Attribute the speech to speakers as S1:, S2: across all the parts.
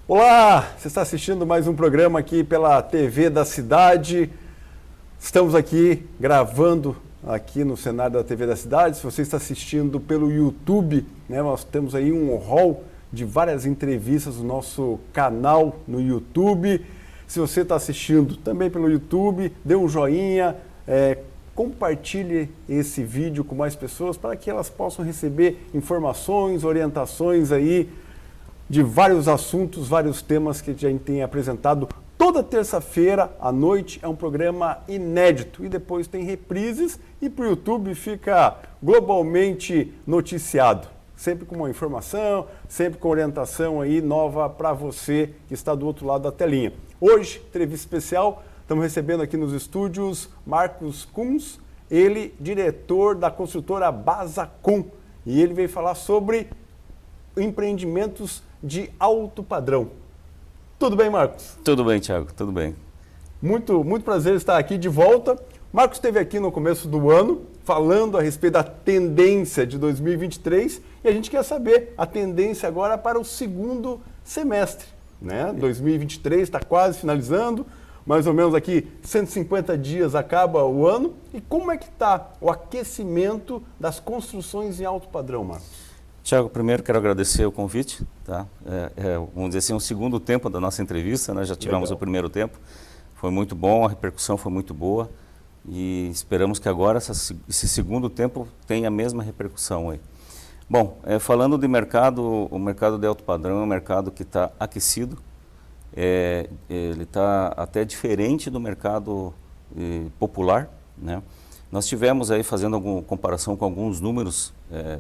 S1: Olá, você está assistindo mais um programa aqui pela TV da Cidade. Estamos aqui gravando aqui no cenário da TV da Cidade. Se você está assistindo pelo YouTube, nós temos aí um hall de várias entrevistas no nosso canal no YouTube. Se você está assistindo também pelo YouTube, dê um joinha, compartilhe esse vídeo com mais pessoas para que elas possam receber informações, orientações aí de vários assuntos, vários temas que a gente tem apresentado toda terça-feira à noite. É um programa inédito e depois tem reprises e para o YouTube fica globalmente noticiado. Sempre com uma informação, sempre com orientação aí nova para você que está do outro lado da telinha. Hoje, entrevista especial, estamos recebendo aqui nos estúdios Marcos Kunz, ele diretor da construtora Basacom, e ele veio falar sobre empreendimentos de alto padrão. Tudo bem, Marcos?
S2: Tudo bem, Thiago, tudo bem.
S1: Muito prazer estar aqui de volta. Marcos esteve aqui no começo do ano falando a respeito da tendência de 2023 e a gente quer saber a tendência agora para o segundo semestre, né? 2023 está quase finalizando, mais ou menos aqui 150 dias acaba o ano. E como é que está o aquecimento das construções em alto padrão, Marcos?
S2: Tiago, primeiro quero agradecer o convite, tá? Vamos dizer assim, o segundo tempo da nossa entrevista, né? Já tivemos o primeiro tempo, foi muito bom, a repercussão foi muito boa e esperamos que agora esse segundo tempo tenha a mesma repercussão aí. Bom, falando de mercado, o mercado de alto padrão é um mercado que está aquecido, ele está até diferente do mercado popular, né? Nós tivemos aí, fazendo alguma comparação com alguns números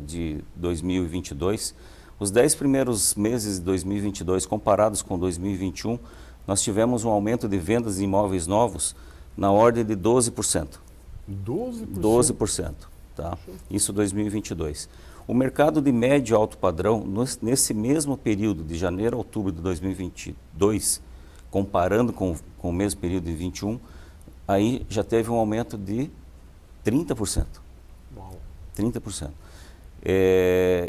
S2: de 2022, os 10 primeiros meses de 2022 comparados com 2021, nós tivemos um aumento de vendas de imóveis novos na ordem de 12%.
S1: 12%?
S2: 12%, tá? Isso 2022. O mercado de médio e alto padrão, nesse mesmo período de janeiro a outubro de 2022, comparando com o mesmo período de 2021, aí já teve um aumento de 30%.
S1: Uau.
S2: 30%.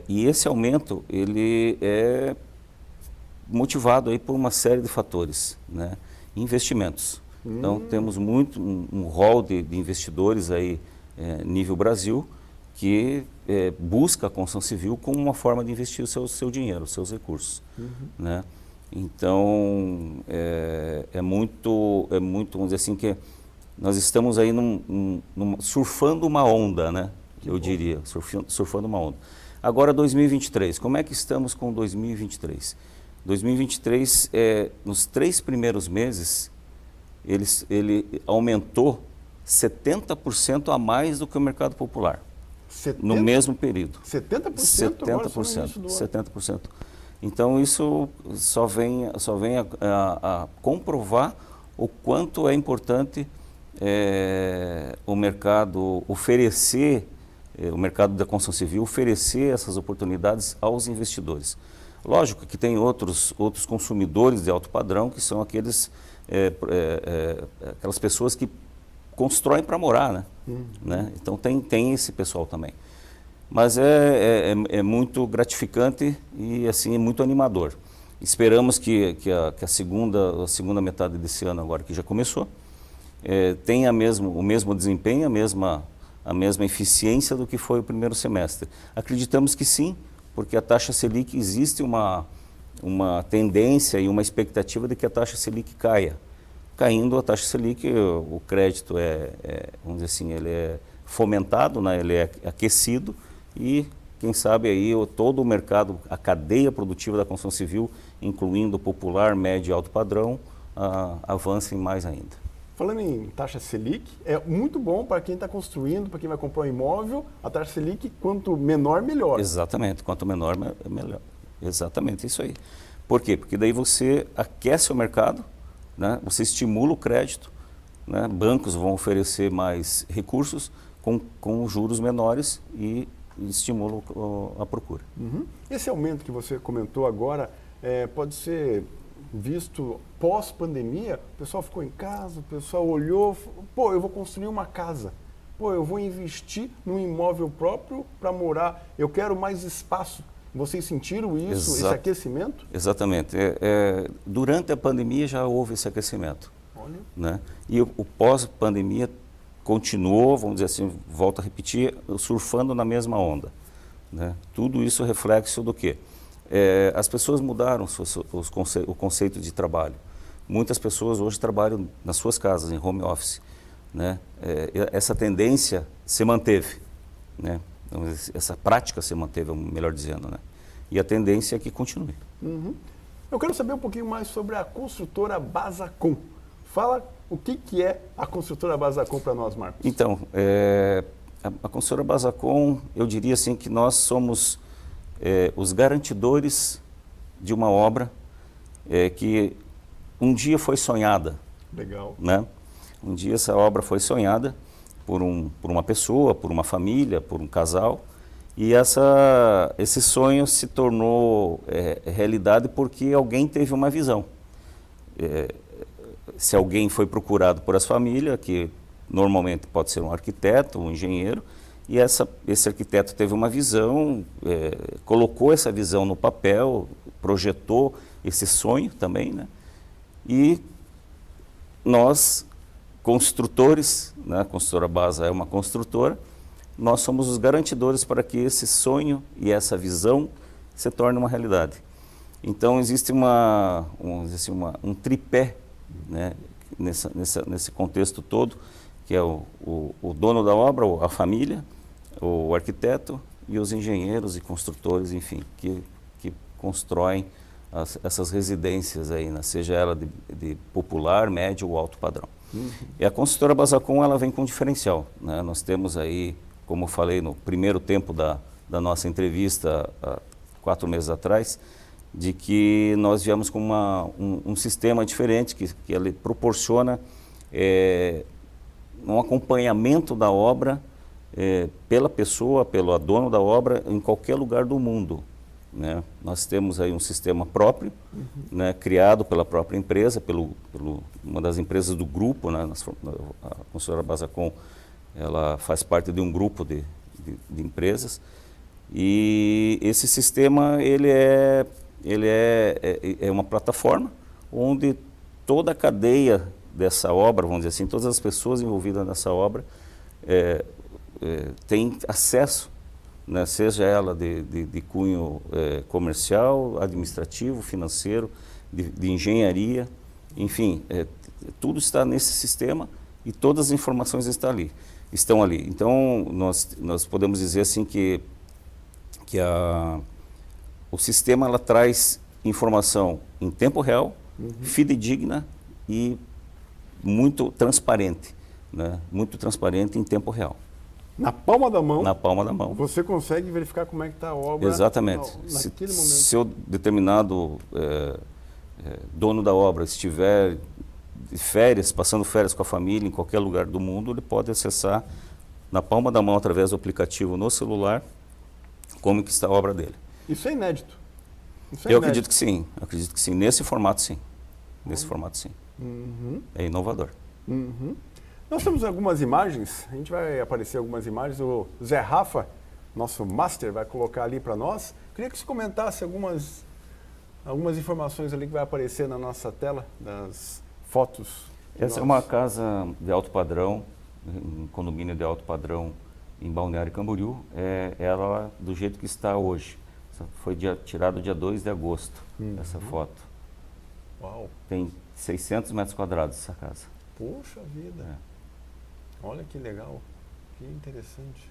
S2: E esse aumento, ele é motivado aí por uma série de fatores, né? Investimentos. Então, temos um rol de investidores aí, nível Brasil, que busca a construção civil como uma forma de investir o seu dinheiro, os seus recursos, né? Então, é muito, vamos dizer assim, que nós estamos aí surfando uma onda, né? Eu diria, surfando uma onda. Agora 2023, como é que estamos com 2023? 2023, nos 3 primeiros meses, ele aumentou 70% a mais do que o mercado popular.
S1: 70?
S2: No mesmo período.
S1: 70%?
S2: 70%. Então isso só vem a comprovar o quanto é importante o mercado oferecer, o mercado da construção civil oferecer essas oportunidades aos investidores. Lógico que tem outros consumidores de alto padrão, que são aquelas pessoas que constroem para morar, né? Então tem esse pessoal também. Mas é muito gratificante e assim, é muito animador. Esperamos que a segunda metade desse ano agora, que já começou, tenha o mesmo desempenho, a mesma eficiência do que foi o primeiro semestre. Acreditamos que sim, porque a taxa Selic, existe uma tendência e uma expectativa de que a taxa Selic caia. Caindo a taxa Selic, o crédito vamos dizer assim, ele é fomentado, né? Ele é aquecido e, quem sabe, aí todo o mercado, a cadeia produtiva da construção civil, incluindo popular, médio e alto padrão, avancem mais ainda.
S1: Falando em taxa Selic, é muito bom para quem está construindo, para quem vai comprar um imóvel, a taxa Selic, quanto menor, melhor.
S2: Exatamente, quanto menor, melhor. Exatamente, isso aí. Por quê? Porque daí você aquece o mercado, né? Você estimula o crédito, né? Bancos vão oferecer mais recursos com juros menores e estimulam a procura.
S1: Esse aumento que você comentou agora pode ser visto pós-pandemia. O pessoal ficou em casa, o pessoal olhou, pô, eu vou construir uma casa, pô, eu vou investir num imóvel próprio para morar, eu quero mais espaço. Vocês sentiram isso, esse aquecimento?
S2: Exatamente. Durante a pandemia já houve esse aquecimento.
S1: Olha.
S2: Né? E o pós-pandemia continuou, vamos dizer assim, volto a repetir, surfando na mesma onda. Né? Tudo isso é reflexo do quê? As pessoas mudaram o conceito de trabalho. Muitas pessoas hoje trabalham nas suas casas, em home office. Né? Essa tendência se manteve. Né? Então, essa prática se manteve, melhor dizendo. Né? E a tendência é que continue.
S1: Uhum. Eu quero saber um pouquinho mais sobre a construtora Basacom. Fala o que é a construtora Basacom para nós, Marcos.
S2: Então, a construtora Basacom, eu diria assim que nós somos os garantidores de uma obra que um dia foi sonhada.
S1: Legal.
S2: Né? Um dia essa obra foi sonhada por uma pessoa, por uma família, por um casal, e esse sonho se tornou realidade porque alguém teve uma visão. Se alguém foi procurado por essa família, que normalmente pode ser um arquiteto, um engenheiro, e esse arquiteto teve uma visão, colocou essa visão no papel, projetou esse sonho também, né? E nós, construtores, né, a construtora Basa é uma construtora, nós somos os garantidores para que esse sonho e essa visão se torne uma realidade. Então existe um tripé, né, nesse contexto todo, que é o dono da obra, a família, o arquiteto e os engenheiros e construtores, enfim, que constroem essas residências aí, né, seja ela de popular, médio ou alto padrão. Uhum. E a construtora Basacom, ela vem com um diferencial. Né? Nós temos aí, como eu falei no primeiro tempo da nossa entrevista, há 4 meses atrás, de que nós viemos com um sistema diferente que ele proporciona um acompanhamento da obra pela pessoa, pelo dono da obra, em qualquer lugar do mundo. Né? Nós temos aí um sistema próprio, né, criado pela própria empresa, uma das empresas do grupo, né? A construtora Basacom, ela faz parte de um grupo de empresas, e esse sistema ele é uma plataforma onde toda a cadeia dessa obra, vamos dizer assim, todas as pessoas envolvidas nessa obra têm acesso, né, seja ela de cunho comercial, administrativo, financeiro, de engenharia, enfim, tudo está nesse sistema e todas as informações estão ali. Então, nós podemos dizer assim que o sistema ela traz informação em tempo real, fidedigna e muito transparente, né? Muito transparente em tempo real.
S1: Na palma da mão?
S2: Na palma da mão.
S1: Você consegue verificar como é que está a obra?
S2: Exatamente.
S1: Naquele momento.
S2: Se o determinado dono da obra estiver de férias, passando férias com a família em qualquer lugar do mundo, ele pode acessar na palma da mão, através do aplicativo no celular, como que está a obra dele.
S1: Isso é inédito.
S2: Eu acredito que sim. Acredito que sim. Nesse formato, sim. Nesse formato, sim.
S1: Uhum.
S2: É inovador.
S1: Uhum. Nós temos algumas imagens, a gente vai aparecer algumas imagens, o Zé Rafa, nosso master, vai colocar ali para nós. Queria que você comentasse algumas informações ali que vai aparecer na nossa tela, das fotos.
S2: Essa é uma casa de alto padrão, um condomínio de alto padrão em Balneário Camboriú. Ela do jeito que está hoje. Foi tirado dia 2 de agosto, essa foto.
S1: Uau!
S2: Tem 600 metros quadrados essa casa.
S1: Poxa vida! Olha que legal, que interessante.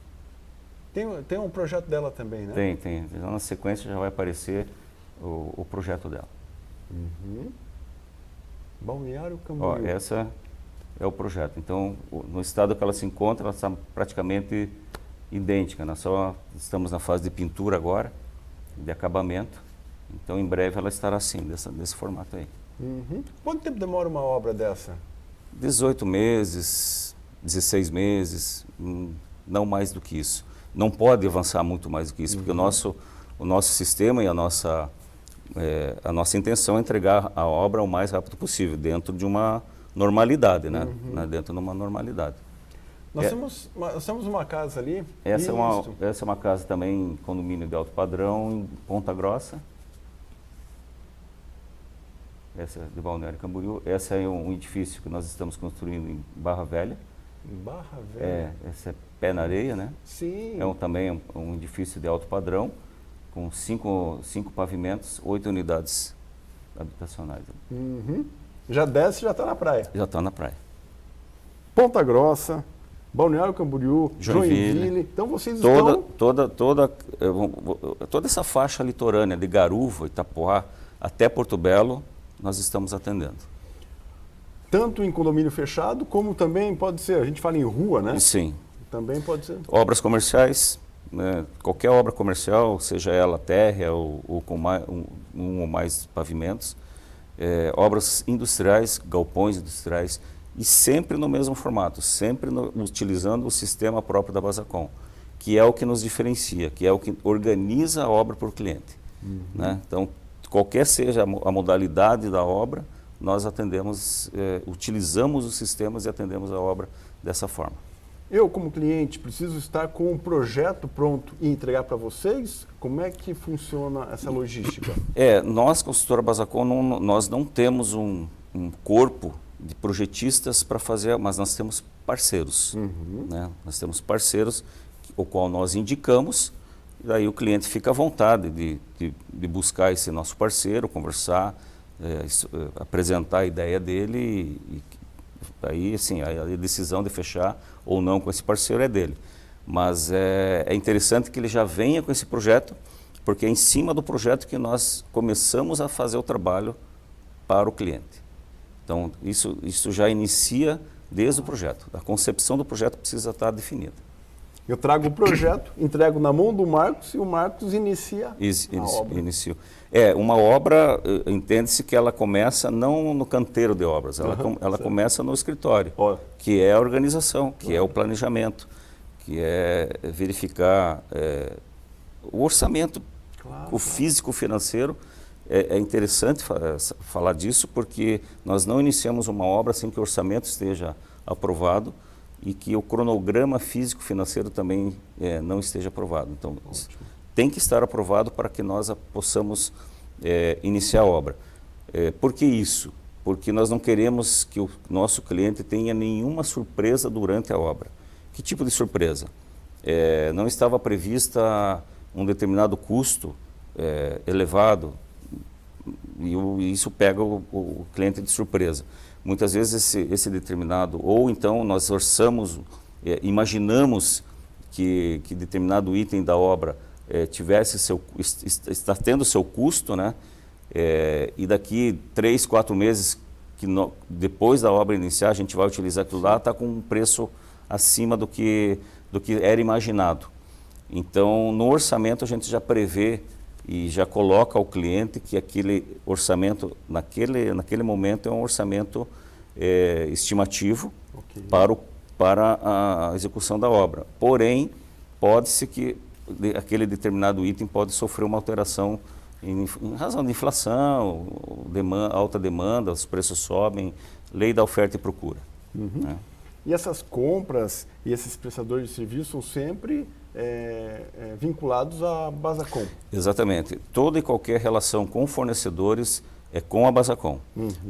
S1: Tem um projeto dela também, né?
S2: Tem. Na sequência já vai aparecer o projeto dela.
S1: Uhum. Balneário Camboriú.
S2: Essa é o projeto. Então, no estado que ela se encontra, ela está praticamente idêntica. Nós só estamos na fase de pintura agora, de acabamento. Então, em breve ela estará assim, desse formato aí.
S1: Uhum. Quanto tempo demora uma obra dessa?
S2: 18 meses, 16 meses, não mais do que isso. Não pode avançar muito mais do que isso, porque o nosso sistema e a nossa intenção é entregar a obra o mais rápido possível, dentro de uma normalidade, né? Dentro de uma normalidade.
S1: Nós temos uma casa ali.
S2: Essa é uma casa também, condomínio de alto padrão, em Ponta Grossa. Essa é de Balneário Camboriú. Essa é um edifício que nós estamos construindo em Barra Velha.
S1: Em Barra Velha?
S2: Esse é pé na areia, né?
S1: Sim.
S2: Também um edifício de alto padrão, com 5 pavimentos, 8 unidades habitacionais.
S1: Uhum. Já desce e já está na praia.
S2: Já está na praia.
S1: Ponta Grossa, Balneário Camboriú, Joinville. Então vocês
S2: toda essa faixa litorânea de Garuva, Itapoá, até Porto Belo, nós estamos atendendo.
S1: Tanto em condomínio fechado, como também pode ser, a gente fala em rua, né?
S2: Sim.
S1: Também pode ser.
S2: Obras comerciais, né? Qualquer obra comercial, seja ela térrea ou com um ou mais pavimentos, obras industriais, galpões industriais, e sempre no mesmo formato, sempre utilizando o sistema próprio da Basacom, que é o que nos diferencia, que é o que organiza a obra para o cliente. Né? Então, qualquer seja a modalidade da obra, nós atendemos, utilizamos os sistemas e atendemos a obra dessa forma.
S1: Eu, como cliente, preciso estar com um projeto pronto e entregar para vocês? Como é que funciona essa logística?
S2: Nós, consultora Basacom, nós não temos um corpo de projetistas para fazer, mas nós temos parceiros. Né? Nós temos parceiros, o qual nós indicamos, e daí o cliente fica à vontade de buscar esse nosso parceiro, conversar, apresentar a ideia dele e aí, assim, a decisão de fechar ou não com esse parceiro é dele. Mas é interessante que ele já venha com esse projeto, porque é em cima do projeto que nós começamos a fazer o trabalho para o cliente. Então, isso já inicia desde o projeto. A concepção do projeto precisa estar definida.
S1: Eu trago o projeto, entrego na mão do Marcos e o Marcos inicia a obra. Uma obra, entende-se que ela começa não no canteiro de obras, ela começa no escritório, que é a organização, que é o planejamento, que é verificar o orçamento, o físico-financeiro. É interessante falar disso, porque nós não iniciamos uma obra sem que o orçamento esteja aprovado e que o cronograma físico-financeiro também não esteja aprovado. Então, tem que estar aprovado para que nós possamos iniciar a obra. Por que isso? Porque nós não queremos que o nosso cliente tenha nenhuma surpresa durante a obra. Que tipo de surpresa? Não estava prevista um determinado custo elevado, e isso pega o cliente de surpresa. Muitas vezes esse determinado, ou então nós orçamos, imaginamos que determinado item da obra está tendo seu custo, né? E daqui 3, 4 meses, depois da obra iniciar, a gente vai utilizar aquilo lá, está com um preço acima do que era imaginado. Então, no orçamento a gente já prevê e já coloca ao cliente que aquele orçamento, naquele momento, é um orçamento estimativo para a execução da obra. Porém, pode-se que aquele determinado item pode sofrer uma alteração em razão de inflação, alta demanda, os preços sobem, lei da oferta e procura. Né? E essas compras e esses prestadores de serviço são sempre vinculados à Basacom?
S2: Exatamente. Toda e qualquer relação com fornecedores é com a Basacom,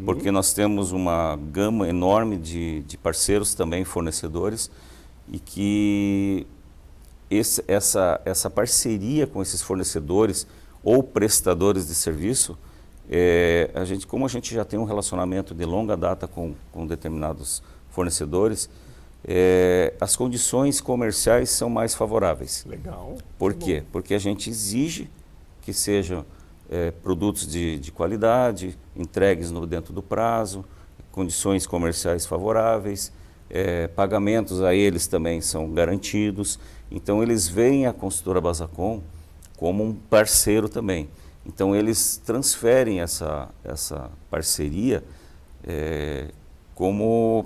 S2: porque nós temos uma gama enorme de parceiros também, fornecedores, e que essa parceria com esses fornecedores ou prestadores de serviço, como a gente já tem um relacionamento de longa data com determinados fornecedores, as condições comerciais são mais favoráveis.
S1: Legal.
S2: Por quê? Porque a gente exige que sejam produtos de qualidade, entregues dentro do prazo, condições comerciais favoráveis, pagamentos a eles também são garantidos. Então, eles veem a consultora Basacom como um parceiro também. Então, eles transferem essa parceria como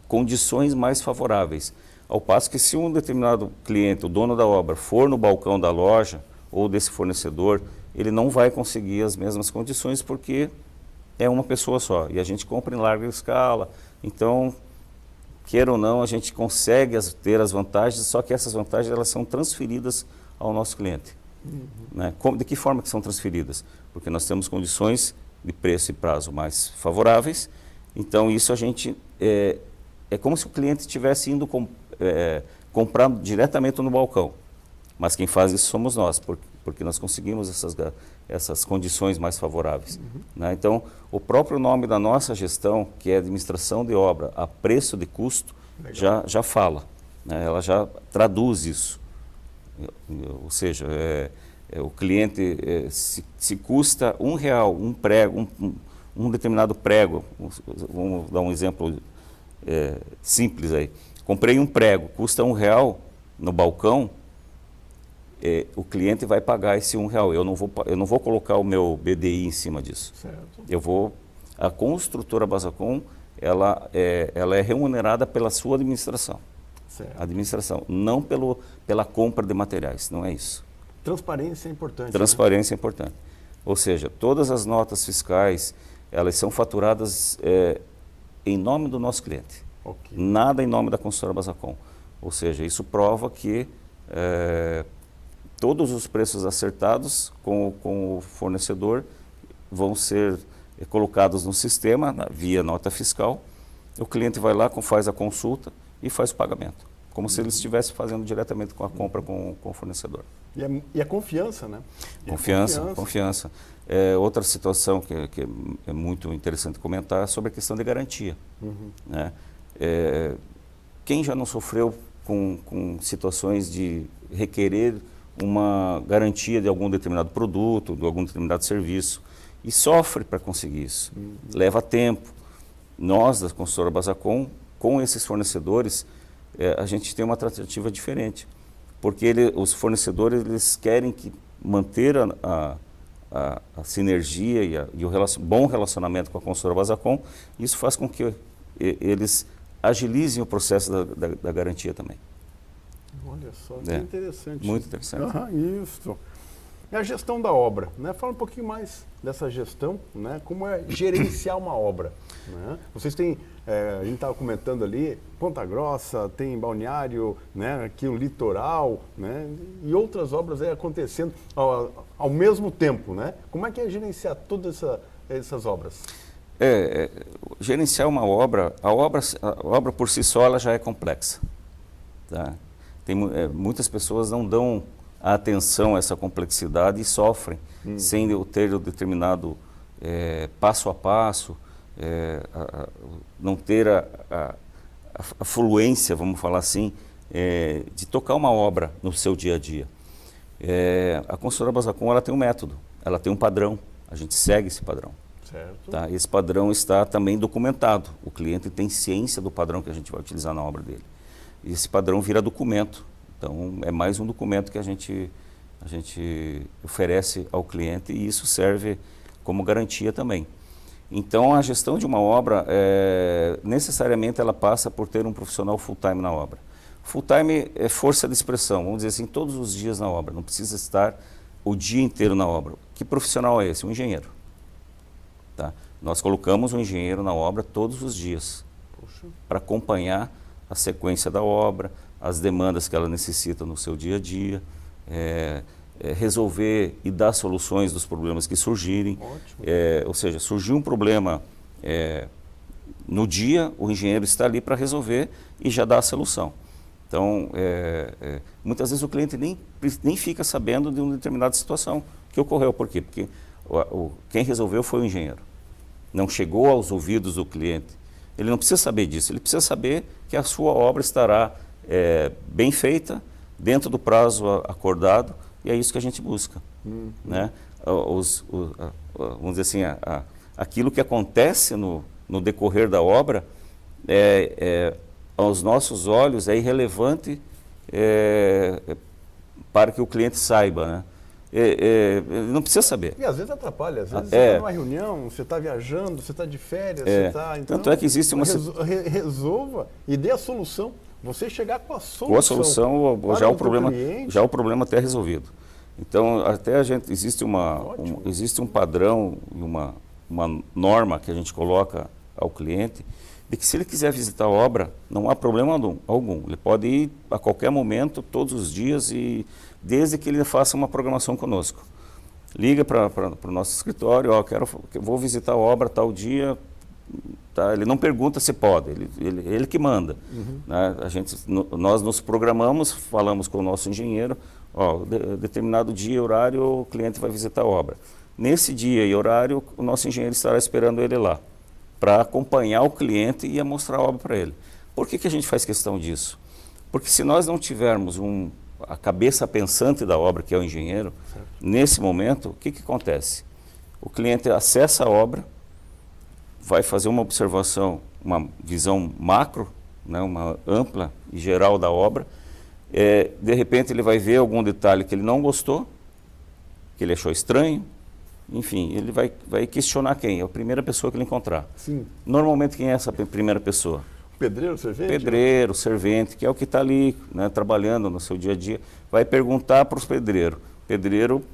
S2: condições mais favoráveis. Ao passo que se um determinado cliente, o dono da obra, for no balcão da loja ou desse fornecedor, ele não vai conseguir as mesmas condições porque é uma pessoa só. E a gente compra em larga escala. Então, queira ou não, a gente consegue ter as vantagens, só que essas vantagens elas são transferidas ao nosso cliente. Né? De que forma que são transferidas? Porque nós temos condições de preço e prazo mais favoráveis, então isso a gente, é como se o cliente estivesse indo comprar diretamente no balcão, mas quem faz isso somos nós, porque nós conseguimos essas condições mais favoráveis. Né? Então, o próprio nome da nossa gestão, que é administração de obra a preço de custo, já fala, né? Ela já traduz isso. Ou seja, o cliente, se custa R$1 um prego, um determinado prego, vamos dar um exemplo simples aí, comprei um prego, custa R$1 no balcão, o cliente vai pagar esse R$1. Eu não vou colocar o meu BDI em cima disso. Certo. A construtora Basacom, ela é remunerada pela sua administração. Certo. Administração, não pela compra de materiais, não é isso.
S1: Transparência é importante.
S2: Transparência, né? É importante. Ou seja, todas as notas fiscais, elas são faturadas em nome do nosso cliente. Okay. Nada em nome da construtora Basacom. Ou seja, isso prova que todos os preços acertados com o fornecedor vão ser colocados no sistema, via nota fiscal. O cliente vai lá, faz a consulta e faz o pagamento, como se ele estivesse fazendo diretamente com a compra com o fornecedor.
S1: E a confiança, né?
S2: Confiança. Outra situação que é muito interessante comentar é sobre a questão de garantia. Né? Quem já não sofreu com situações de requerer uma garantia de algum determinado produto, de algum determinado serviço, e sofre para conseguir isso. Leva tempo. Nós, da construtora Basacom, com esses fornecedores, a gente tem uma tratativa diferente, porque os fornecedores querem manter a sinergia e o bom relacionamento com a construtora Basacom. Isso faz com que eles agilizem o processo da garantia também.
S1: Olha só, que interessante.
S2: Muito interessante.
S1: Isso. É a gestão da obra, né? Fala um pouquinho mais dessa gestão, né? Como é gerenciar uma obra, né? Vocês têm, a gente estava comentando ali, Ponta Grossa, tem Balneário, né? Aqui o Litoral, né? E outras obras aí acontecendo ao mesmo tempo, né? Como é que é gerenciar todas essas obras?
S2: Gerenciar uma obra, a obra por si só ela já é complexa, tá? Muitas pessoas não dão a atenção a essa complexidade e sofrem sem ter o determinado passo a passo, não ter a fluência, vamos falar assim, de tocar uma obra no seu dia a dia. A construtora Basacom ela tem um método, ela tem um padrão, a gente segue esse padrão.
S1: Certo.
S2: Tá? Esse padrão está também documentado, o cliente tem ciência do padrão que a gente vai utilizar na obra dele. E esse padrão vira documento. Então, é mais um documento que a gente oferece ao cliente e isso serve como garantia também. Então, a gestão de uma obra, necessariamente, ela passa por ter um profissional full-time na obra. Full-time é força de expressão, vamos dizer assim, todos os dias na obra, não precisa estar o dia inteiro na obra. Que profissional é esse? Um engenheiro. Tá? Nós colocamos um engenheiro na obra todos os dias para acompanhar a sequência da obra, as demandas que ela necessita no seu dia a dia, resolver e dar soluções dos problemas que surgirem. Ou seja, surgiu um problema no dia, o engenheiro está ali para resolver e já dá a solução. Então, muitas vezes o cliente nem fica sabendo de uma determinada situação que ocorreu. Por quê? Porque quem resolveu foi o engenheiro. Não chegou aos ouvidos do cliente. Ele não precisa saber disso, ele precisa saber que a sua obra estará bem feita, dentro do prazo acordado, e é isso que a gente busca. Né? Vamos dizer assim, aquilo que acontece no decorrer da obra, aos nossos olhos, é irrelevante para que o cliente saiba, né? Não precisa saber.
S1: E às vezes atrapalha, às vezes você está numa reunião, você está viajando, você está de férias, você está... Então,
S2: tanto é que existe uma...
S1: Resolva e dê a solução. Você chegar com a solução.
S2: Com a solução, já o problema até resolvido. Então, até existe um padrão, uma norma que a gente coloca ao cliente, de que se ele quiser visitar a obra, não há problema algum. Ele pode ir a qualquer momento, todos os dias, e desde que ele faça uma programação conosco. Liga para o nosso escritório, vou visitar a obra tal dia. Tá? Ele não pergunta se pode, ele que manda. Né? Nós nos programamos, falamos com o nosso engenheiro, determinado dia e horário o cliente vai visitar a obra. Nesse dia e horário, o nosso engenheiro estará esperando ele lá, para acompanhar o cliente e mostrar a obra para ele. Por que a gente faz questão disso? Porque se nós não tivermos a cabeça pensante da obra, que é o engenheiro, certo, nesse momento, o que acontece? O cliente acessa a obra, vai fazer uma observação, uma visão macro, né, uma ampla e geral da obra. De repente ele vai ver algum detalhe que ele não gostou, que ele achou estranho. Enfim, ele vai questionar quem? É a primeira pessoa que ele encontrar.
S1: Sim.
S2: Normalmente quem é essa primeira pessoa?
S1: Pedreiro, servente?
S2: Pedreiro, servente, que é o que está ali, né, trabalhando no seu dia a dia. Vai perguntar para os pedreiros. Pedreiro,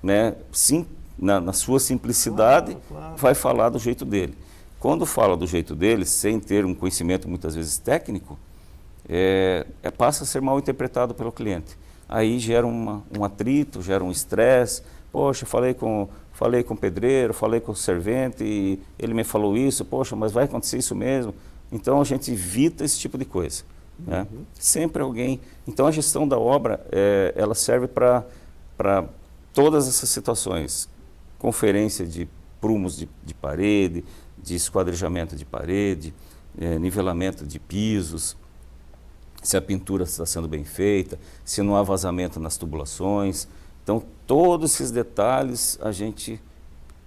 S2: né, na sua simplicidade, claro, vai falar do jeito dele. Quando fala do jeito dele, sem ter um conhecimento muitas vezes técnico, passa a ser mal interpretado pelo cliente. Aí gera um atrito, gera um estresse. Poxa, falei com o pedreiro, falei com o servente e ele me falou isso. Poxa, mas vai acontecer isso mesmo? Então a gente evita esse tipo de coisa. Né? Sempre alguém... Então a gestão da obra, ela serve para todas essas situações. Conferência de prumos de parede, de esquadrejamento de parede, nivelamento de pisos, se a pintura está sendo bem feita, se não há vazamento nas tubulações. Então, todos esses detalhes a gente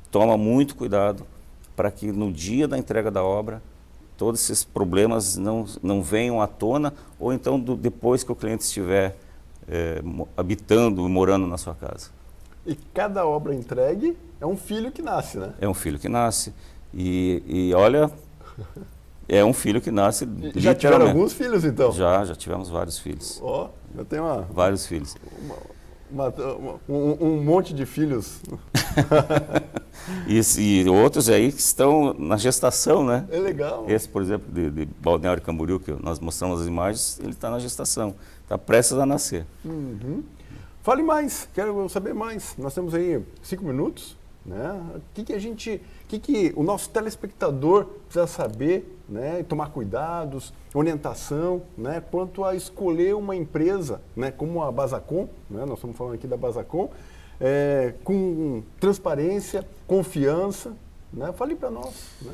S2: toma muito cuidado para que no dia da entrega da obra, todos esses problemas não venham à tona, ou então depois que o cliente estiver habitando, morando na sua casa.
S1: E cada obra entregue é um filho que nasce, né?
S2: É um filho que nasce. E olha, é um filho que nasce literalmente.
S1: Já tiveram alguns filhos, então?
S2: Já tivemos vários filhos.
S1: Eu tenho
S2: vários filhos.
S1: Um monte de filhos.
S2: E outros aí que estão na gestação, né?
S1: É legal.
S2: Esse, por exemplo, de Balneário Camboriú, que nós mostramos as imagens, ele está na gestação, está prestes a nascer.
S1: Fale mais, quero saber mais. Nós temos aí 5 minutos. Né? O que o nosso telespectador precisa saber, né? E tomar cuidados, orientação, né? Quanto a escolher uma empresa, né? Como a Basacom, né? Nós estamos falando aqui da Basacom, com transparência, confiança, né? Fale para nós. Né?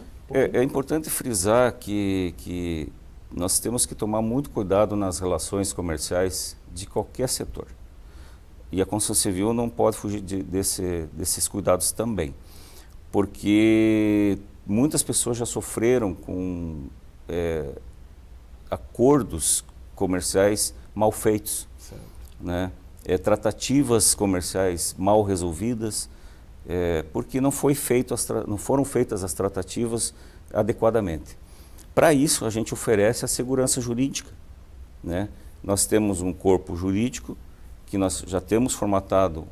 S2: É importante frisar que nós temos que tomar muito cuidado nas relações comerciais de qualquer setor. E a construção civil não pode fugir desses cuidados também, porque muitas pessoas já sofreram com acordos comerciais mal feitos, né? Tratativas comerciais mal resolvidas, porque não foram feitas as tratativas adequadamente. Para isso, a gente oferece a segurança jurídica. Né? Nós temos um corpo jurídico que nós já temos formatado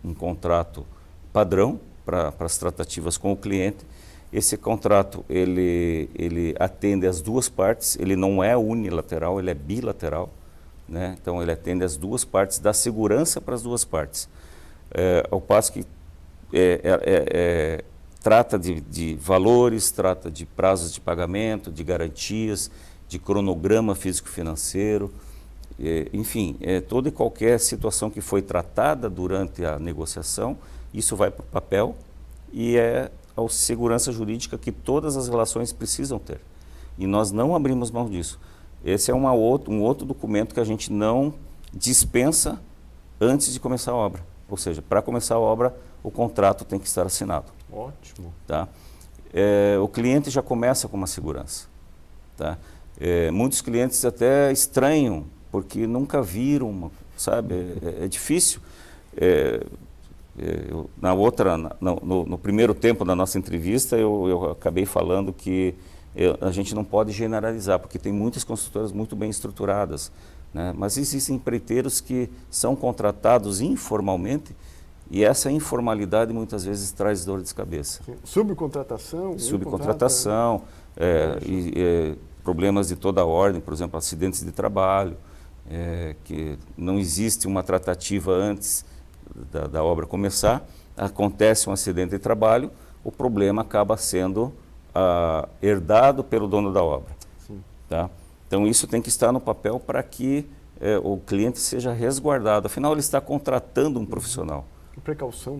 S2: um contrato padrão para as tratativas com o cliente. Esse contrato, ele atende as duas partes, ele não é unilateral, ele é bilateral. Né? Então, ele atende as duas partes, dá segurança para as duas partes. Ao passo que trata de valores, trata de prazos de pagamento, de garantias, de cronograma físico-financeiro. Enfim, toda e qualquer situação que foi tratada durante a negociação, isso vai para o papel e é a segurança jurídica que todas as relações precisam ter. E nós não abrimos mão disso. Esse é um outro documento que a gente não dispensa antes de começar a obra. Ou seja, para começar a obra, o contrato tem que estar assinado.
S1: Ótimo.
S2: Tá? O cliente já começa com uma segurança. Tá? Muitos clientes até estranham, porque nunca viram, sabe? É difícil. No primeiro tempo da nossa entrevista, eu acabei falando que a gente não pode generalizar, porque tem muitas construtoras muito bem estruturadas, né? Mas existem empreiteiros que são contratados informalmente E essa informalidade muitas vezes traz dor de cabeça.
S1: Subcontratação.
S2: Subcontratação, problemas de toda a ordem, por exemplo, acidentes de trabalho, que não existe uma tratativa antes da obra começar, acontece um acidente de trabalho, o problema acaba sendo herdado pelo dono da obra.
S1: Sim.
S2: Tá? Então isso tem que estar no papel para que o cliente seja resguardado, afinal ele está contratando um profissional.
S1: Precaução.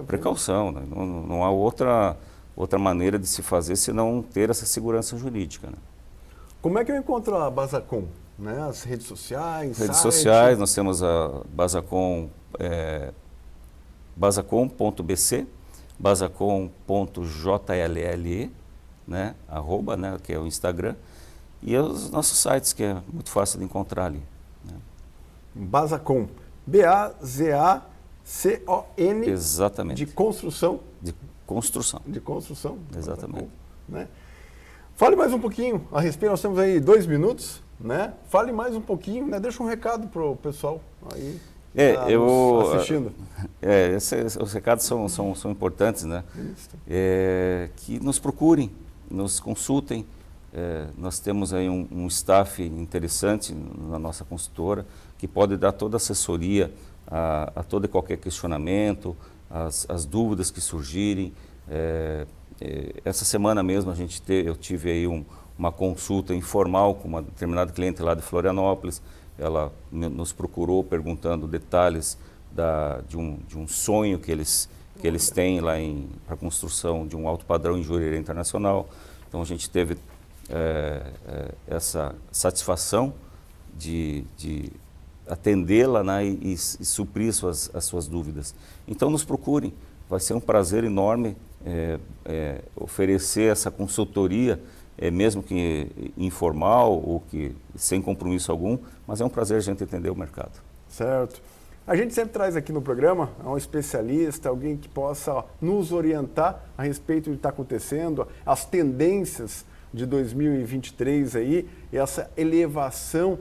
S2: Precaução, né? Não há outra maneira de se fazer senão ter essa segurança jurídica. Né?
S1: Como é que eu encontro a Basacom? Né? As redes sociais?
S2: Redes sociais, nós temos a Basacom, basacom.bc, basacom.jlle, né? @ né? Que é o Instagram, e os nossos sites, que é muito fácil de encontrar ali. Né?
S1: Basacom, Bazacon.
S2: Exatamente.
S1: De construção.
S2: De construção.
S1: De construção.
S2: Exatamente.
S1: Né? Fale mais um pouquinho a respeito, nós temos aí 2 minutos, né? Fale mais um pouquinho, né? Deixa um recado para o pessoal aí nos assistindo.
S2: Os recados são importantes, né? Que nos procurem, nos consultem. Nós temos aí um staff interessante na nossa consultora que pode dar toda a assessoria a todo e qualquer questionamento, as dúvidas que surgirem. Essa semana mesmo eu tive aí uma consulta informal com uma determinada cliente lá de Florianópolis. Ela nos procurou perguntando detalhes de um sonho que eles têm lá para a construção de um alto padrão em Jurerê Internacional. Então a gente teve essa satisfação de atendê-la, né, e suprir as suas dúvidas. Então nos procurem, vai ser um prazer enorme oferecer essa consultoria, mesmo que informal ou que sem compromisso algum, mas é um prazer a gente entender o mercado.
S1: Certo. A gente sempre traz aqui no programa um especialista, alguém que possa nos orientar a respeito do que está acontecendo, as tendências de 2023 aí, essa elevação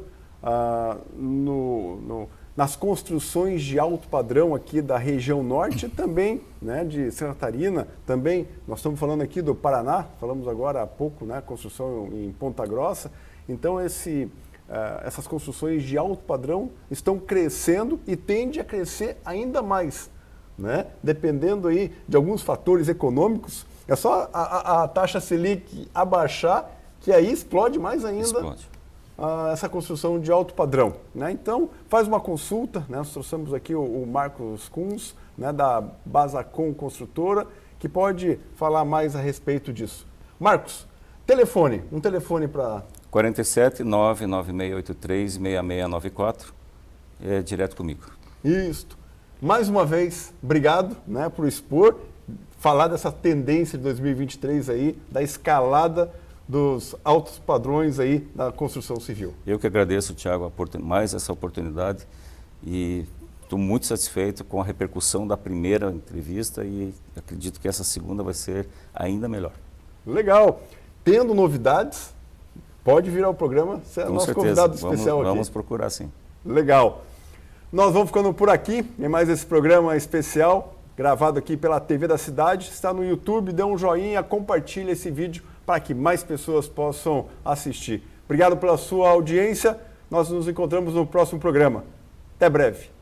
S1: nas construções de alto padrão aqui da região norte, também, né, de Santa Catarina, também nós estamos falando aqui do Paraná, falamos agora há pouco, né, construção em Ponta Grossa. Então essas construções de alto padrão estão crescendo e tende a crescer ainda mais, né, dependendo aí de alguns fatores econômicos. É só a taxa Selic abaixar que aí explode mais ainda.
S2: Explode.
S1: Essa construção de alto padrão, né? Então faz uma consulta, né? Nós trouxemos aqui o Marcos Kunz, né, da Basacom Construtora, que pode falar mais a respeito disso. Marcos, um telefone para
S2: 47 99683 6694, direto comigo.
S1: Isso. Mais uma vez, obrigado, né, por expor, falar dessa tendência de 2023 aí, da escalada dos altos padrões aí da construção civil.
S2: Eu que agradeço, Thiago, mais essa oportunidade, e estou muito satisfeito com a repercussão da primeira entrevista e acredito que essa segunda vai ser ainda melhor.
S1: Legal. Tendo novidades, pode vir ao programa, você é nosso convidado especial aqui.
S2: Vamos procurar, sim.
S1: Legal. Nós vamos ficando por aqui em mais esse programa especial, gravado aqui pela TV da Cidade. Está no YouTube, dê um joinha, compartilhe esse vídeo para que mais pessoas possam assistir. Obrigado pela sua audiência. Nós nos encontramos no próximo programa. Até breve.